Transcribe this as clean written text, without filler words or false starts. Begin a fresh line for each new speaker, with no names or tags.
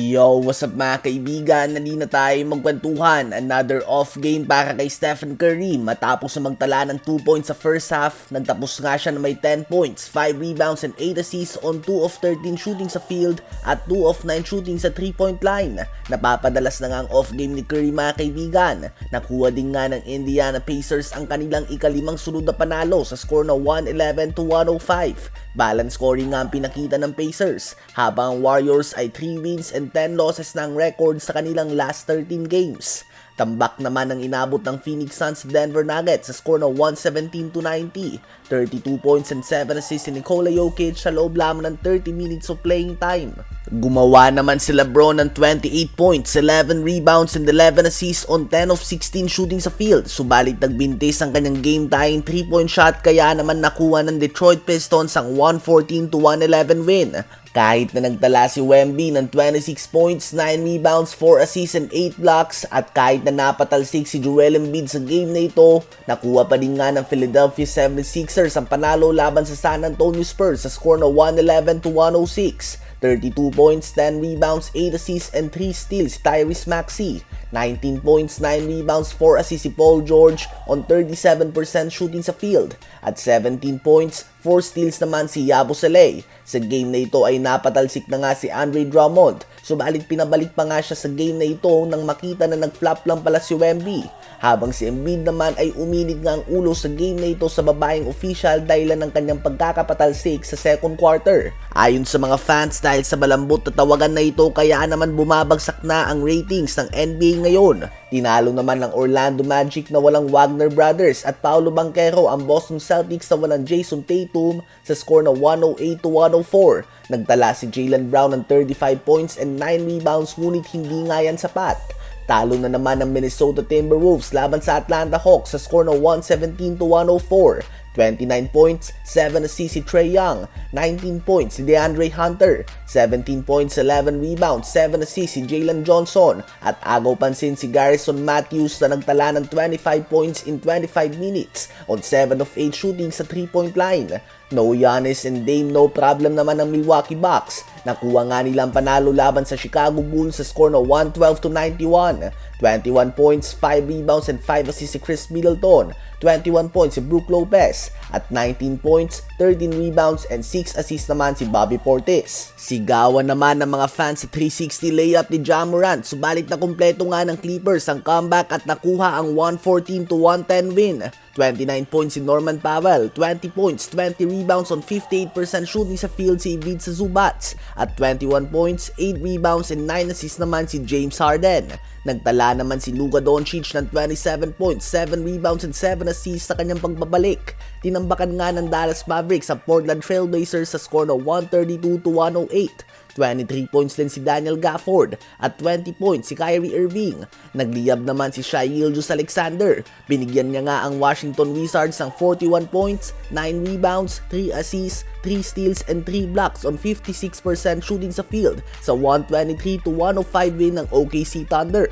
Yo, what's up mga kaibigan? Nandito na tayo magkwentuhan. Another off game para kay Stephen Curry. Matapos na magtala ng 2 points sa first half, nagtapos nga siya na may 10 points, 5 rebounds and 8 assists on 2 of 13 shooting sa field at 2 of 9 shooting sa 3-point line. Napapadalas na nga ang off game ni Curry mga kaibigan. Nakuha din nga ng Indiana Pacers ang kanilang ikalimang sunod na panalo sa score na 111-105. Balance scoring nga ang pinakita ng Pacers, habang ang Warriors ay 3 wins and 10 losses na ang record sa kanilang last 13 games. Tambak naman ang inabot ng Phoenix Suns Denver Nuggets sa score na 117-90. 32 points and 7 assists si Nikola Jokic sa loob lamang ng 30 minutes of playing time. Gumawa naman si LeBron ng 28 points, 11 rebounds and 11 assists on 10 of 16 shooting sa field. Subalit nagbintis ang kanyang game-tying 3-point shot, kaya naman nakuha ng Detroit Pistons ang 114-111 win. Kahit na nagtala si Wemby ng 26 points, 9 rebounds, 4 assists and 8 blocks, at kahit na napatalsik si Joel Embiid sa game na ito, nakuha pa din nga ng Philadelphia 76ers ang panalo laban sa San Antonio Spurs sa score na 111-106. 32 points, 10 rebounds, 8 assists and 3 steals si Tyrese Maxey. 19 points, 9 rebounds, 4 assists si Paul George on 37% shooting sa field. At 17 points, 4 steals naman si Yabusele. Sa game na ito ay napatalsik na nga si Andre Drummond. Subalit pinabalik pa nga siya sa game na ito nang makita na nag-flop lang pala si Wemby. Habang si Embiid naman ay uminig nga ang ulo sa game na ito sa babaeng official dahil ng kanyang pagkakapatalsik sa second quarter. Ayon sa mga fans, dahil sa malambot na tawagan na ito, kaya naman bumabagsak na ang ratings ng NBA ngayon. Tinalo naman ng Orlando Magic na walang Wagner Brothers at Paolo Banchero ang Boston Celtics na walang Jason Tatum sa score na 108-104. Nagtala si Jaylen Brown ng 35 points and 9 rebounds, ngunit hindi nga yan sapat. Talo na naman ng Minnesota Timberwolves laban sa Atlanta Hawks sa score na 117-104. 29 points, 7 assists si Trae Young, 19 points si DeAndre Hunter, 17 points, 11 rebounds, 7 assists si Jalen Johnson, at agaw pansin si Garrison Matthews na nagtala ng 25 points in 25 minutes on 7 of 8 shooting sa 3-point line. No Giannis and Dame, no problem naman ng Milwaukee Bucks. Nakuha nga nilang panalo laban sa Chicago Bulls sa score na 112-91. 21 points, 5 rebounds and 5 assists si Chris Middleton, 21 points si Brook Lopez, at 19 points, 13 rebounds and 6 assists naman si Bobby Portis. Sigawan naman ng mga fans sa 360 layup ni Ja Morant, subalit na kumpleto nga ng Clippers ang comeback at nakuha ang 114-110 win. 29 points si Norman Powell, 20 points, 20 rebounds on 58% shooting sa field si Ivica Zubac, at 21 points, 8 rebounds and 9 assists naman si James Harden. Nagtala naman si Luka Doncic ng 27 points, 7 rebounds and 7 assists sa kanyang pagbabalik. Tinambakan nga ng Dallas Mavericks sa Portland Trailblazers sa score na 132-108. 23 points din si Daniel Gafford at 20 points si Kyrie Irving. Nagliyab naman si Shai Gilgeous-Alexander. Binigyan niya nga ang Washington Wizards ng 41 points, 9 rebounds, 3 assists, 3 steals and 3 blocks on 56% shooting sa field sa 123-105 win ng OKC Thunder.